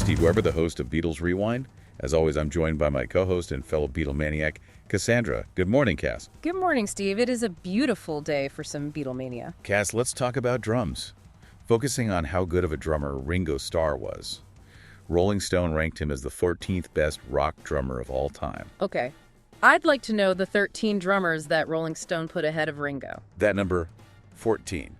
Steve Weber, the host of Beatles Rewind. As always, I'm joined by my co-host and fellow Beatlemaniac, Cassandra. Good morning, Cass. Good morning, Steve. It is a beautiful day for some Beatlemania. Cass, let's talk about drums. Focusing on how good of a drummer Ringo Starr was. Rolling Stone ranked him as the 14th best rock drummer of all time. Okay. I'd like to know the 13 drummers that Rolling Stone put ahead of Ringo. That number, 14.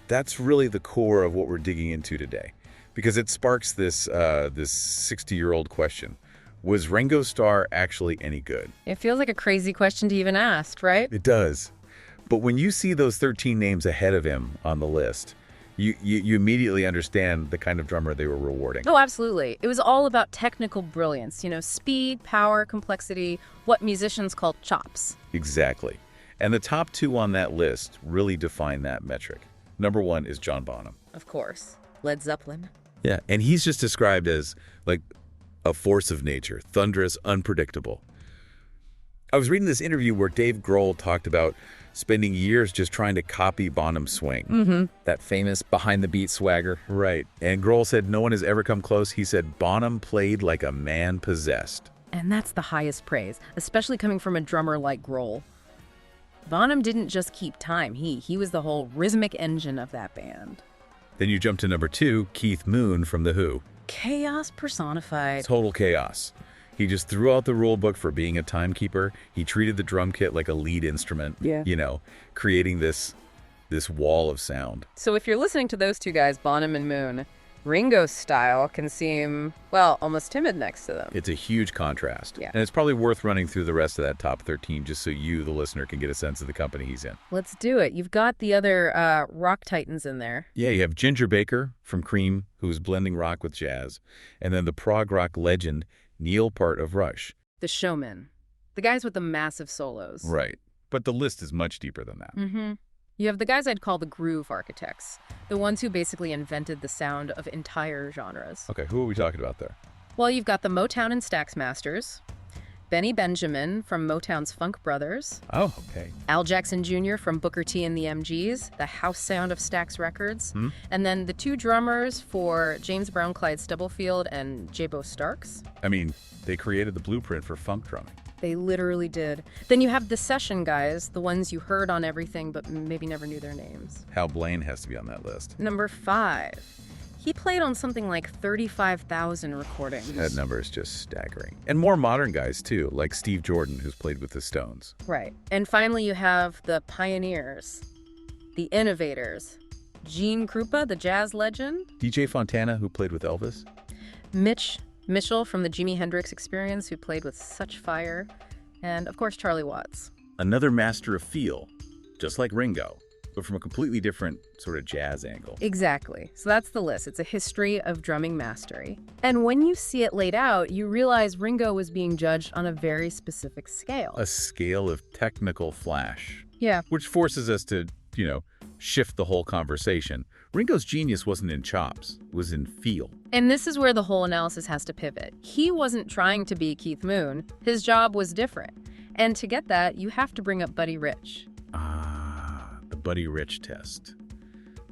That's really the core of what we're digging into today, because it sparks this 60-year-old question. Was Ringo Starr actually any good? It feels like a crazy question to even ask, right? It does. But when you see those 13 names ahead of him on the list, you immediately understand the kind of drummer they were rewarding. Oh, absolutely. It was all about technical brilliance, speed, power, complexity, what musicians call chops. Exactly. And the top two on that list really define that metric. Number one is John Bonham. Of course. Led Zeppelin. Yeah, and he's just described as like a force of nature, thunderous, unpredictable. I was reading this interview where Dave Grohl talked about spending years just trying to copy Bonham's swing. Mm-hmm. That famous behind-the-beat swagger. Right. And Grohl said no one has ever come close. He said Bonham played like a man possessed. And that's the highest praise, especially coming from a drummer like Grohl. Bonham didn't just keep time. He was the whole rhythmic engine of that band. Then you jump to number two, Keith Moon from The Who. Chaos personified. Total chaos. He just threw out the rule book for being a timekeeper. He treated the drum kit like a lead instrument, creating this wall of sound. So if you're listening to those two guys, Bonham and Moon, Ringo's style can seem, well, almost timid next to them. It's a huge contrast. Yeah. And it's probably worth running through the rest of that top 13 just so you, the listener, can get a sense of the company he's in. Let's do it. You've got the other rock titans in there. Yeah, you have Ginger Baker from Cream, who's blending rock with jazz, and then the prog rock legend, Neil Peart of Rush. The showmen. The guys with the massive solos. Right. But the list is much deeper than that. Mm-hmm. You have the guys I'd call the groove architects, the ones who basically invented the sound of entire genres. Okay, who are we talking about there? Well, you've got the Motown and Stax Masters, Benny Benjamin from Motown's Funk Brothers. Oh, okay. Al Jackson Jr. from Booker T and the MGs, the house sound of Stax Records. And then the two drummers for James Brown, Clyde Stubblefield, and J-Bo Starks. I mean, they created the blueprint for funk drumming. They literally did. Then you have the session guys, the ones you heard on everything but maybe never knew their names. Hal Blaine has to be on that list. Number 5. He played on something like 35,000 recordings. That number is just staggering. And more modern guys, too, like Steve Jordan, who's played with the Stones. Right. And finally, you have the pioneers, the innovators. Gene Krupa, the jazz legend. DJ Fontana, who played with Elvis. Mitch Mitchell from the Jimi Hendrix Experience, who played with such fire. And, of course, Charlie Watts. Another master of feel, just like Ringo, but from a completely different sort of jazz angle. Exactly. So that's the list. It's a history of drumming mastery. And when you see it laid out, you realize Ringo was being judged on a very specific scale. A scale of technical flash. Yeah. Which forces us to, shift the whole conversation. Ringo's genius wasn't in chops, it was in feel. And this is where the whole analysis has to pivot. He wasn't trying to be Keith Moon. His job was different. And to get that, you have to bring up Buddy Rich. The Buddy Rich test.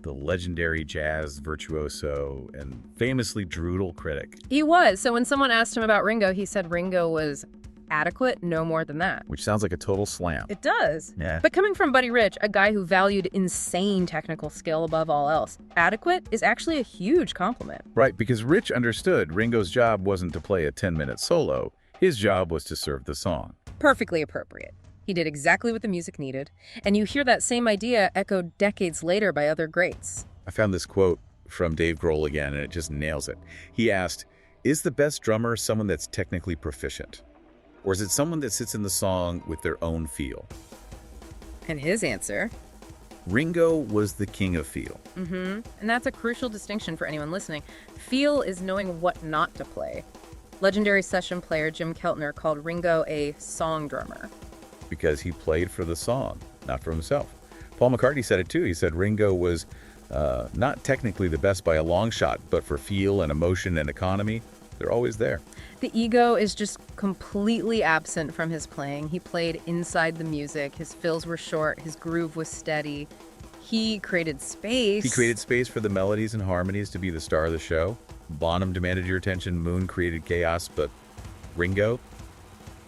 The legendary jazz virtuoso and famously brutal critic. He was. So when someone asked him about Ringo, he said Ringo was adequate, no more than that. Which sounds like a total slam. It does. Yeah. But coming from Buddy Rich, a guy who valued insane technical skill above all else, adequate is actually a huge compliment. Right, because Rich understood Ringo's job wasn't to play a 10-minute solo. His job was to serve the song. Perfectly appropriate. He did exactly what the music needed. And you hear that same idea echoed decades later by other greats. I found this quote from Dave Grohl again, and it just nails it. He asked, "Is the best drummer someone that's technically proficient? Or is it someone that sits in the song with their own feel?" And his answer? Ringo was the king of feel. And that's a crucial distinction for anyone listening. Feel is knowing what not to play. Legendary session player Jim Keltner called Ringo a song drummer. Because he played for the song, not for himself. Paul McCartney said it too. He said Ringo was not technically the best by a long shot, but for feel and emotion and economy, they're always there. The ego is just completely absent from his playing. He played inside the music. His fills were short. His groove was steady. He created space. He created space for the melodies and harmonies to be the star of the show. Bonham demanded your attention, Moon created chaos, but Ringo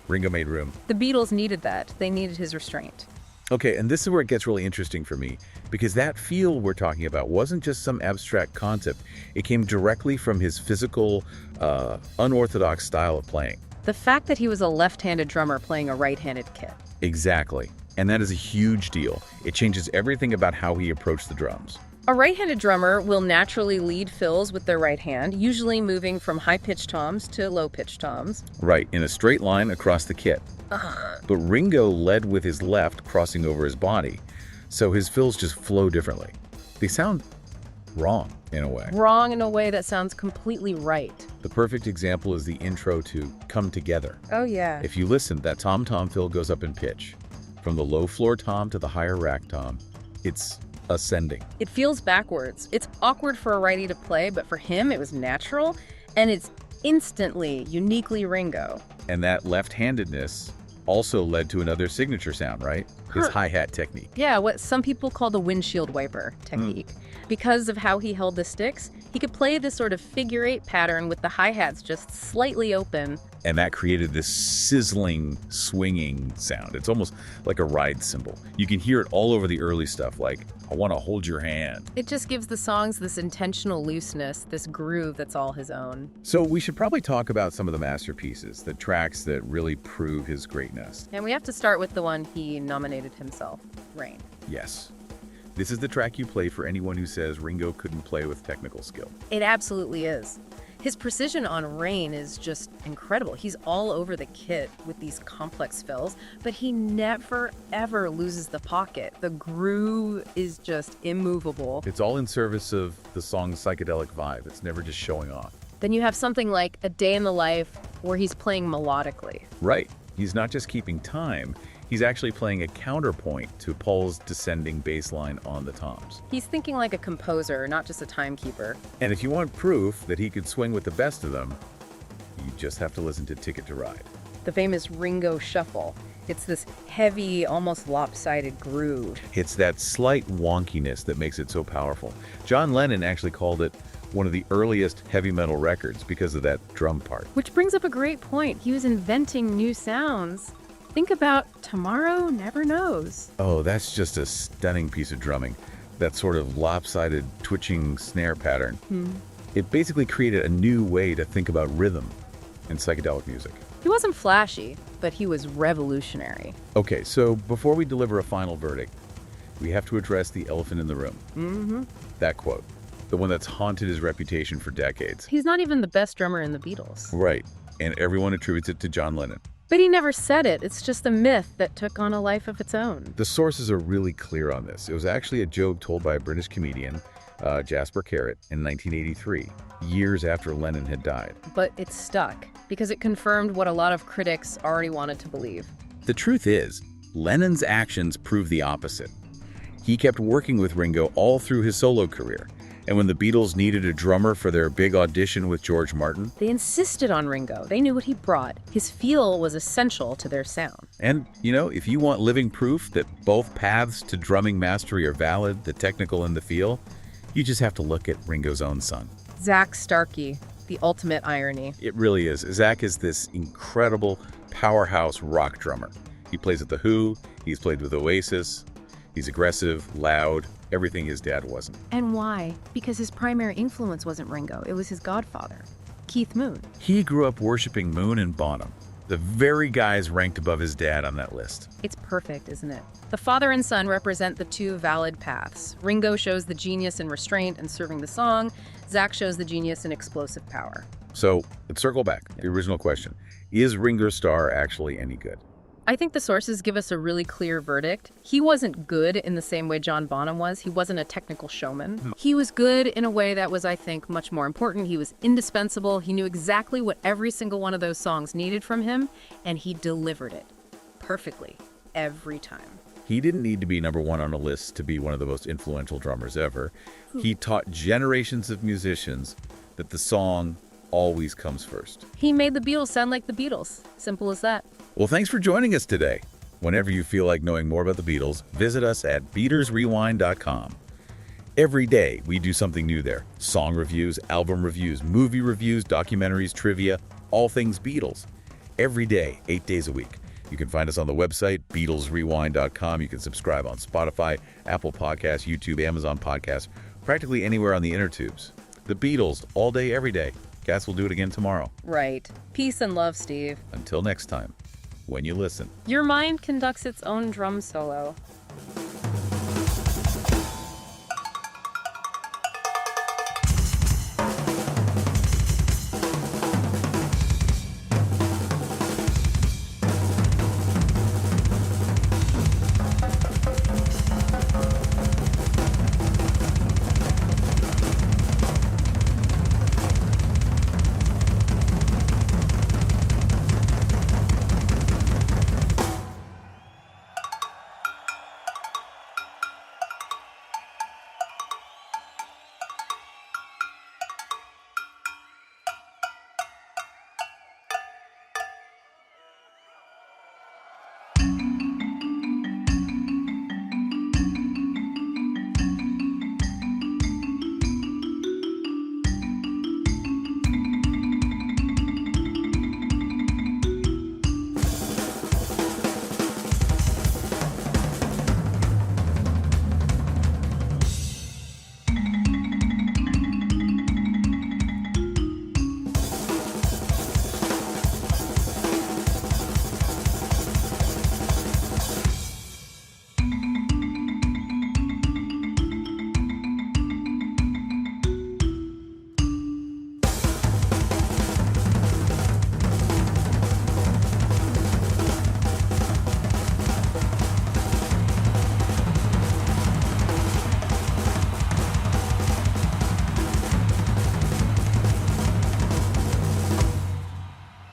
made room. The Beatles needed that. They needed his restraint. Okay, and this is where it gets really interesting for me, because that feel we're talking about wasn't just some abstract concept. It came directly from his physical, unorthodox style of playing. The fact that he was a left-handed drummer playing a right-handed kit. Exactly. And that is a huge deal. It changes everything about how he approached the drums. A right-handed drummer will naturally lead fills with their right hand, usually moving from high-pitched toms to low-pitched toms. Right, in a straight line across the kit. But Ringo led with his left crossing over his body, so his fills just flow differently. They sound wrong, in a way. Wrong in a way that sounds completely right. The perfect example is the intro to Come Together. Oh, yeah. If you listen, that tom-tom fill goes up in pitch. From the low floor tom to the higher rack tom, it's ascending. It feels backwards. It's awkward for a righty to play, but for him it was natural, and it's instantly, uniquely Ringo. And that left-handedness also led to another signature sound, right? His hi-hat technique. Yeah, what some people call the windshield wiper technique. Because of how he held the sticks, he could play this sort of figure-8 pattern with the hi-hats just slightly open. And that created this sizzling, swinging sound. It's almost like a ride cymbal. You can hear it all over the early stuff, like, I want to hold your hand. It just gives the songs this intentional looseness, this groove that's all his own. So we should probably talk about some of the masterpieces, the tracks that really prove his greatness. And we have to start with the one he nominated himself, Rain. Yes. This is the track you play for anyone who says Ringo couldn't play with technical skill. It absolutely is. His precision on Rain is just incredible. He's all over the kit with these complex fills, but he never, ever loses the pocket. The groove is just immovable. It's all in service of the song's psychedelic vibe. It's never just showing off. Then you have something like A Day in the Life where he's playing melodically. Right. He's not just keeping time. He's actually playing a counterpoint to Paul's descending bass line on the toms. He's thinking like a composer, not just a timekeeper. And if you want proof that he could swing with the best of them, you just have to listen to Ticket to Ride. The famous Ringo Shuffle. It's this heavy, almost lopsided groove. It's that slight wonkiness that makes it so powerful. John Lennon actually called it one of the earliest heavy metal records because of that drum part. Which brings up a great point. He was inventing new sounds. Think about Tomorrow Never Knows. Oh, that's just a stunning piece of drumming. That sort of lopsided, twitching snare pattern. It basically created a new way to think about rhythm in psychedelic music. He wasn't flashy, but he was revolutionary. Okay, so before we deliver a final verdict, we have to address the elephant in the room. That quote, the one that's haunted his reputation for decades. He's not even the best drummer in the Beatles. Right, and everyone attributes it to John Lennon. But he never said it. It's just a myth that took on a life of its own. The sources are really clear on this. It was actually a joke told by a British comedian, Jasper Carrott, in 1983, years after Lennon had died. But it stuck, because it confirmed what a lot of critics already wanted to believe. The truth is, Lennon's actions prove the opposite. He kept working with Ringo all through his solo career. And when the Beatles needed a drummer for their big audition with George Martin, they insisted on Ringo. They knew what he brought. His feel was essential to their sound. And, if you want living proof that both paths to drumming mastery are valid, the technical and the feel, you just have to look at Ringo's own son. Zach Starkey, the ultimate irony. It really is. Zach is this incredible powerhouse rock drummer. He plays with The Who, he's played with Oasis, he's aggressive, loud, everything his dad wasn't. And why? Because his primary influence wasn't Ringo, it was his godfather, Keith Moon. He grew up worshiping Moon and Bonham, the very guys ranked above his dad on that list. It's perfect, isn't it? The father and son represent the two valid paths. Ringo shows the genius in restraint and serving the song. Zach shows the genius in explosive power. So, let's circle back. The original question. Is Ringo Starr actually any good? I think the sources give us a really clear verdict. He wasn't good in the same way John Bonham was. He wasn't a technical showman. He was good in a way that was, I think, much more important. He was indispensable. He knew exactly what every single one of those songs needed from him, and he delivered it perfectly every time. He didn't need to be number one on a list to be one of the most influential drummers ever. He taught generations of musicians that the song always comes first. He made the Beatles sound like the Beatles. Simple as that. Well, thanks for joining us today. Whenever you feel like knowing more about the Beatles, visit us at BeatersRewind.com. Every day, we do something new there. Song reviews, album reviews, movie reviews, documentaries, trivia, all things Beatles. Every day, 8 days a week. You can find us on the website, BeatlesRewind.com. You can subscribe on Spotify, Apple Podcasts, YouTube, Amazon Podcasts, practically anywhere on the inner tubes. The Beatles, all day, every day. Gas will do it again tomorrow. Right. Peace and love, Steve. Until next time, when you listen. Your mind conducts its own drum solo.